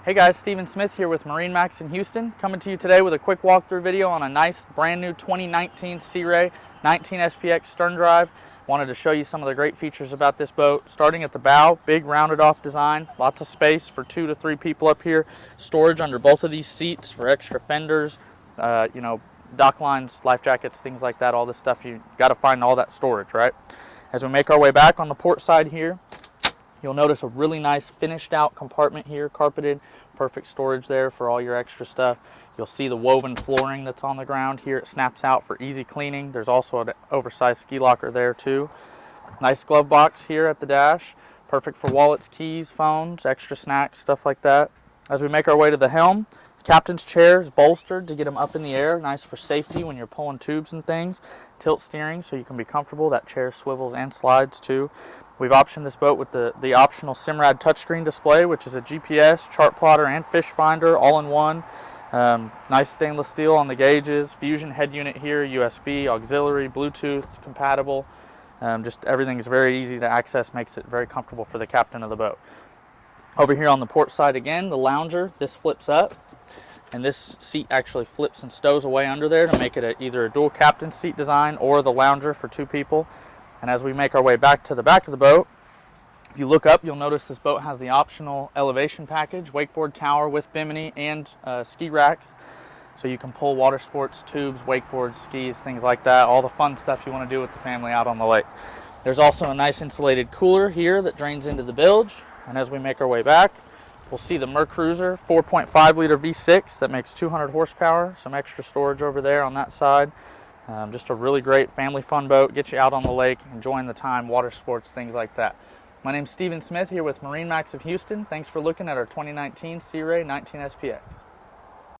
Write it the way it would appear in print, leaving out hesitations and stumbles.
Hey guys, Steven Smith here with MarineMax in Houston, coming to you today with a quick walkthrough video on a nice brand new 2019 Sea Ray 19 SPX stern drive. Wanted to show you some of the great features about this boat. Starting at the bow, big rounded off design, lots of space for 2 to 3 people up here. Storage under both of these seats for extra fenders, dock lines, life jackets, things like that. All this stuff, you got to find all that storage, right? As we make our way back on the port side here, you'll notice a really nice finished out compartment here, carpeted, perfect storage there for all your extra stuff. You'll see the woven flooring that's on the ground here. It snaps out for easy cleaning. There's also an oversized ski locker there too. Nice glove box here at the dash. Perfect for wallets, keys, phones, extra snacks, stuff like that. As we make our way to the helm, the captain's chair is bolstered to get them up in the air. Nice for safety when you're pulling tubes and things. Tilt steering so you can be comfortable. That chair swivels and slides too. We've optioned this boat with the optional Simrad touchscreen display, which is a GPS, chart plotter, and fish finder all in one. Nice stainless steel on the gauges, fusion head unit here, USB, auxiliary, Bluetooth compatible. Just everything is very easy to access, makes it very comfortable for the captain of the boat. Over here on the port side again, the lounger, this flips up, and this seat actually flips and stows away under there to make it either a dual captain seat design or the lounger for 2 people. And as we make our way back to the back of the boat, if you look up, you'll notice this boat has the optional elevation package, wakeboard tower with bimini and ski racks. So you can pull water sports, tubes, wakeboards, skis, things like that, all the fun stuff you want to do with the family out on the lake. There's also a nice insulated cooler here that drains into the bilge. And as we make our way back, we'll see the MerCruiser 4.5 liter V6 that makes 200 horsepower, some extra storage over there on that side. Just a really great family fun boat, get you out on the lake, enjoying the time, water sports, things like that. My name's Steven Smith here with MarineMax of Houston. Thanks for looking at our 2019 Sea Ray 19 SPX.